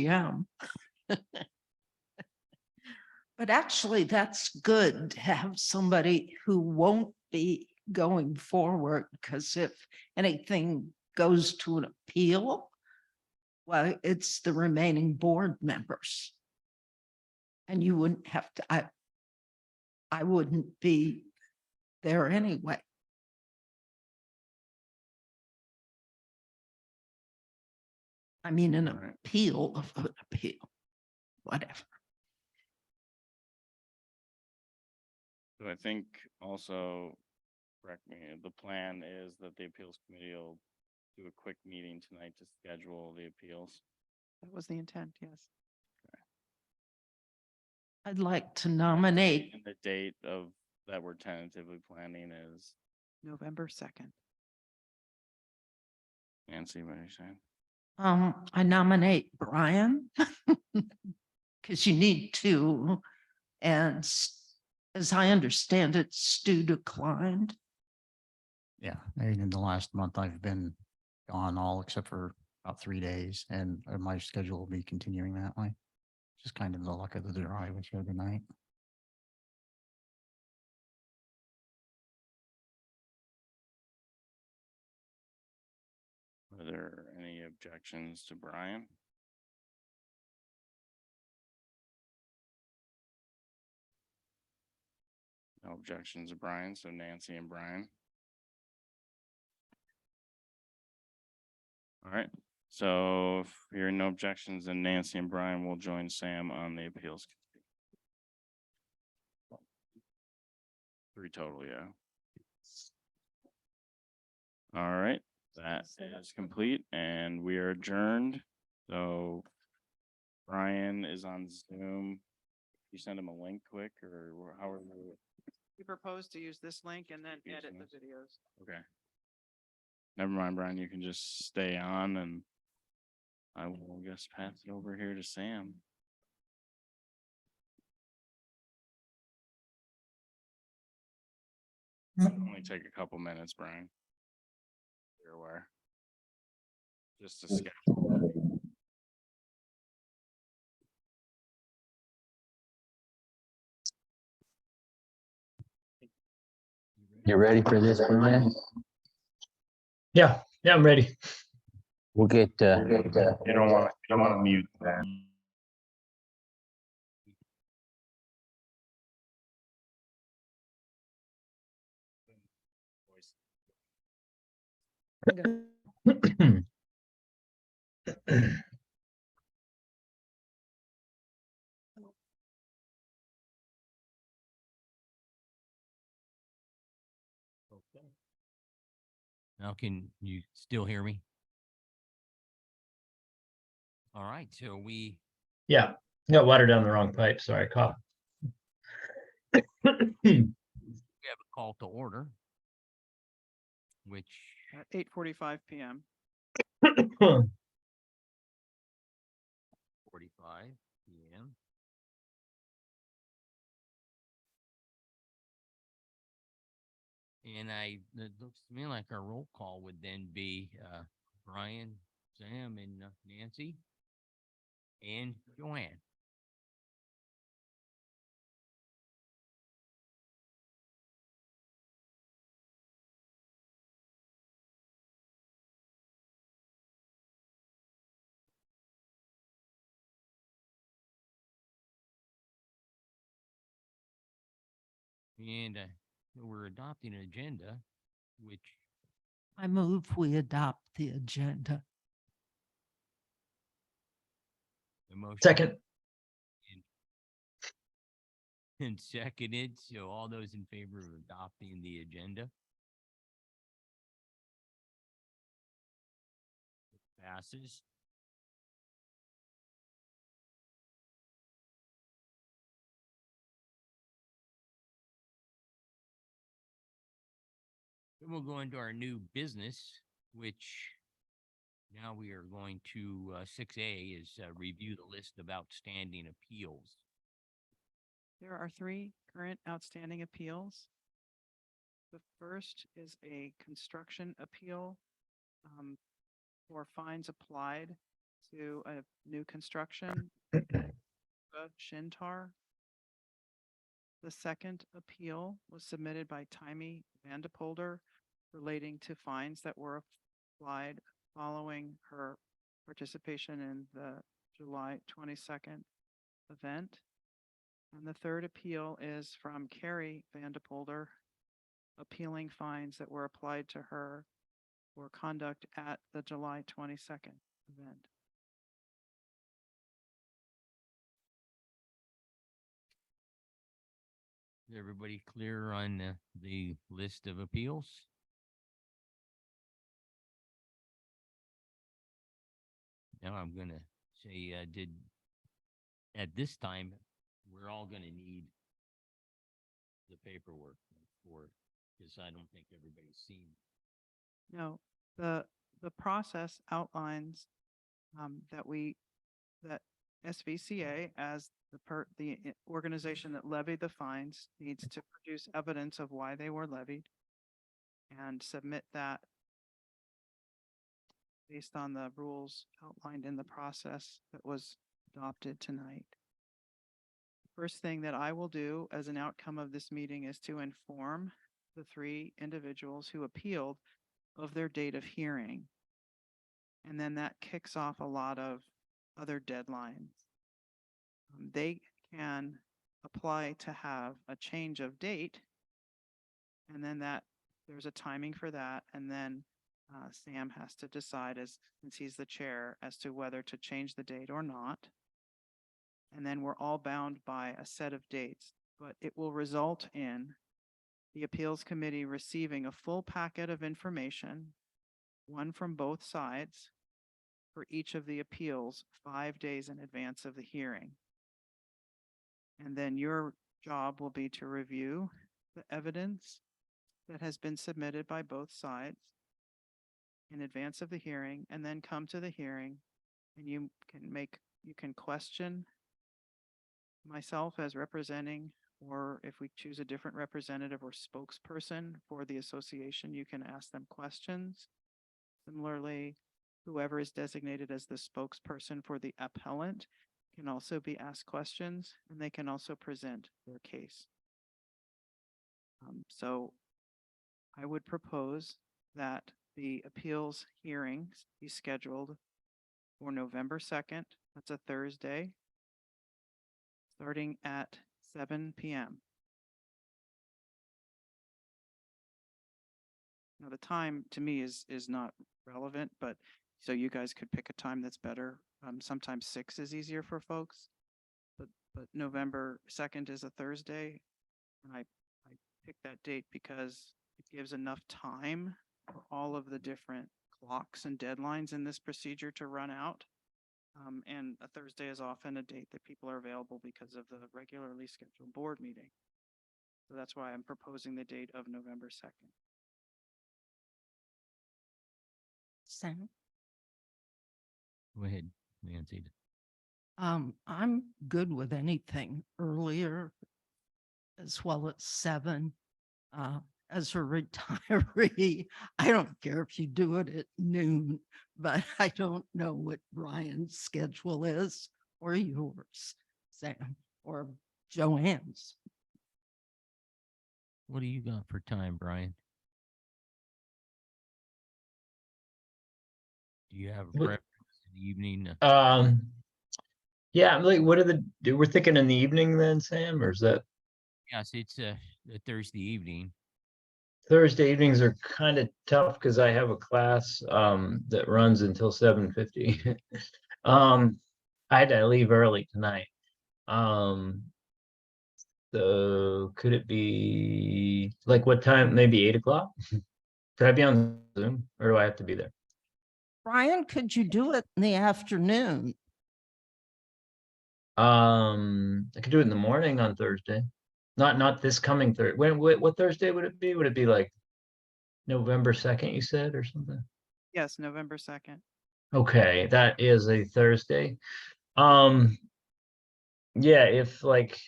p.m. But actually, that's good to have somebody who won't be going forward, because if anything goes to an appeal, well, it's the remaining board members. And you wouldn't have to, I wouldn't be there anyway. I mean, an appeal of an appeal, whatever. So I think also, correct me, the plan is that the appeals committee will do a quick meeting tonight to schedule the appeals. That was the intent, yes. I'd like to nominate, And the date of that we're tentatively planning is, November 2nd. Nancy, what are you saying? I nominate Brian because you need two. And as I understand it, Stu declined. Yeah, I mean, in the last month, I've been gone all except for about 3 days, and my schedule will be continuing that way. Just kind of the luck of the draw, I would say tonight. Are there any objections to Brian? No objections to Brian, so Nancy and Brian. All right, so if there are no objections, then Nancy and Brian will join Sam on the appeals. Three total, yeah. All right, that is complete and we are adjourned. So Brian is on Zoom. You send him a link quick or how are you? We propose to use this link and then Use edit the this? videos. Okay. Never mind, Brian, you can just stay on and I will just pass it over here to Sam. Only take a couple minutes, Brian. You're aware. Just to schedule. You ready for this, Brian? Yeah, I'm ready. We'll get, You don't want to mute that. Okay. Now, can you still hear me? All right, so we Yeah, got water down the wrong pipe. Sorry, cough. have a call to order, which At 8:45 p.m. 45 p.m. And it looks to me like our roll call would then be Brian, Sam, and Nancy, and Joanne. And we're adopting an agenda, which I move we adopt the agenda. the motion Second. and seconded. So all those in favor of adopting the agenda? Passes. Then we'll go into our new business, which now we are going to 6A is review the list of outstanding appeals. There are 3 current outstanding appeals. The first is a construction appeal for fines applied to a new construction, Shintar. The second appeal was submitted by Timmy Vandepolder relating to fines that were applied following her participation in the July 22nd event. And the third appeal is from Carrie Vandepolder, appealing fines that were applied to her for conduct at the July 22nd event. Is everybody clear on the list of appeals? Now I'm gonna say, at this time, we're all gonna need the paperwork for, because I don't think everybody's seen. No, the process outlines that SVCA as the organization that levied the fines needs to produce evidence of why they were levied and submit that based on the rules outlined in the process that was adopted tonight. First thing that I will do as an outcome of this meeting is to inform the 3 individuals who appealed of their date of hearing. And then that kicks off a lot of other deadlines. They can apply to have a change of date. And then there's a timing for that. And then Sam has to decide, since he's the chair, as to whether to change the date or not. And then we're all bound by a set of dates, but it will result in the appeals committee receiving a full packet of information, one from both sides, for each of the appeals 5 days in advance of the hearing. And then your job will be to review the evidence that has been submitted by both sides in advance of the hearing, and then come to the hearing, and you can question myself as representing, or if we choose a different representative or spokesperson for the association, you can ask them questions. Similarly, whoever is designated as the spokesperson for the appellant can also be asked questions, and they can also present their case. So I would propose that the appeals hearings be scheduled for November 2nd. That's a Thursday, starting at 7 p.m. Now, the time to me is not relevant, but so you guys could pick a time that's better. Sometimes 6 is easier for folks, but November 2nd is a Thursday, and I picked that date because it gives enough time for all of the different clocks and deadlines in this procedure to run out. And a Thursday is often a date that people are available because of the regularly scheduled board meeting. So that's why I'm proposing the date of November 2nd. Sam? Go ahead, Nancy. I'm good with anything earlier as well as 7. As a retiree, I don't care if you do it at noon, but I don't know what Brian's schedule is or yours, Sam, or Joanne's. What do you got for time, Brian? Do you have a What- preference in the evening? Yeah, I'm like, we're thinking in the evening then, Sam, or is that Yes, it's a Thursday evening. Thursday evenings are kind of tough because I have a class that runs until 7:50. I had to leave early tonight. So could it be like what time? Maybe 8 o'clock? Could I be on Zoom or do I have to be there? Brian, could you do it in the afternoon? I could do it in the morning on Thursday. Not this coming Thursday. What Thursday would it be? Would it be like November 2nd, you said, or something? Yes, November 2nd. Okay, that is a Thursday. Yeah, if like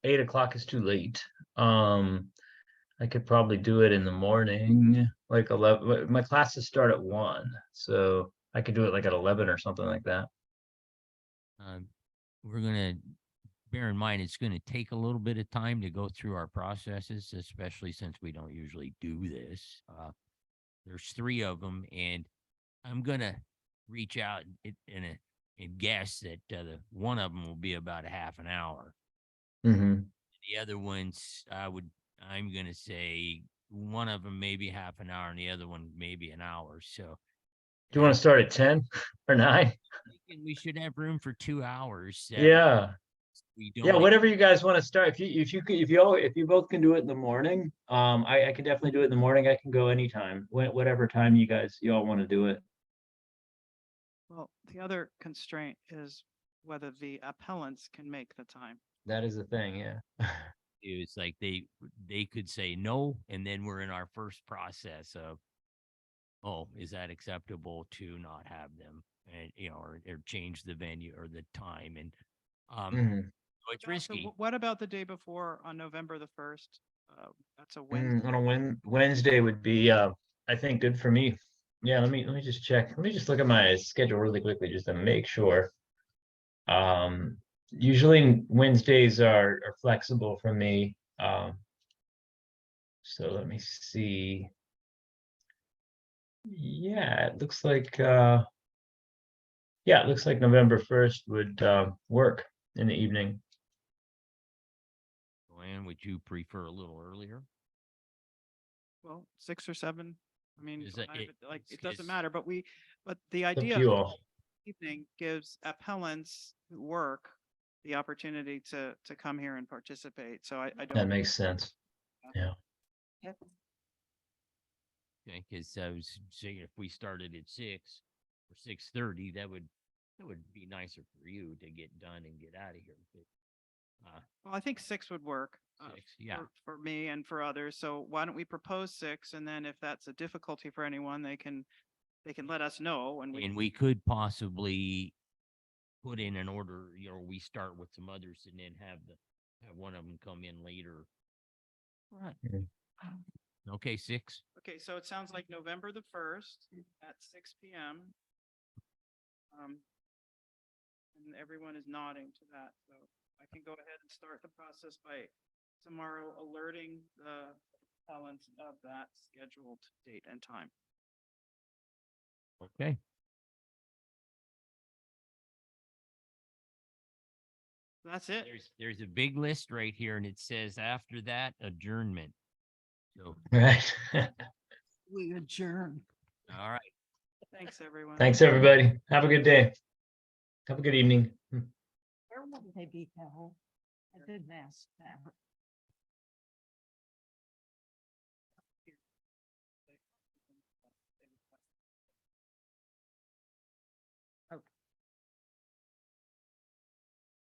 8 o'clock is too late, I could probably do it in the morning, like 11. My classes start at 1, so I could do it like at 11 or something like that. We're gonna bear in mind it's gonna take a little bit of time to go through our processes, especially since we don't usually do this. There's 3 of them, and I'm gonna reach out and guess that one of them will be about a half an hour. Mm-hmm. The other ones, I'm gonna say one of them maybe half an hour, and the other one maybe an hour. So Do you want to start at 10 or 9? thinking we should have room for 2 hours. Yeah. We Yeah, don't. whatever you guys want to start. If you both can do it in the morning, I can definitely do it in the morning. I can go anytime, whatever time you all want to do it. Well, the other constraint is whether the appellants can make the time. That is the thing, yeah. It's like they could say no, and then we're in our first process of, oh, is that acceptable to not have them, and or change the venue or the time, and Mhm. so it's So risky. what about the day before on November the 1st? That's a Wednesday. On a Wednesday would be, I think, good for me. Yeah, let me just check. Let me just look at my schedule really quickly just to make sure. Usually Wednesdays are flexible for me. So let me see. Yeah, it looks like November 1st would work in the evening. Joanne, would you prefer a little earlier? Well, 6 or 7. I mean, Is that it doesn't it's- matter, but the Up to idea you of all. evening gives appellants who work the opportunity to come here and participate. So I That don't. makes sense. Yeah. Okay, because I was saying if we started at 6 or 6:30, that would be nicer for you to get done and get out of here. But, Well, I think 6 would work. 6, yeah. For me and for others. So why don't we propose 6, and then if that's a difficulty for anyone, they can let us know, and And we could possibly put in an order, we start with some others and then have one of them come in later. Right. Okay, 6. Okay, so it sounds like November the 1st at 6 p.m. And everyone is nodding to that, so I can go ahead and start the process by tomorrow alerting the appellants of that scheduled date and time. Okay. That's it. There's a big list right here, and it says after that adjournment. So, Right. We adjourn. all right. Thanks, everyone. Thanks, everybody. Have a good day. Have a good evening. Where will they be held? I didn't ask that.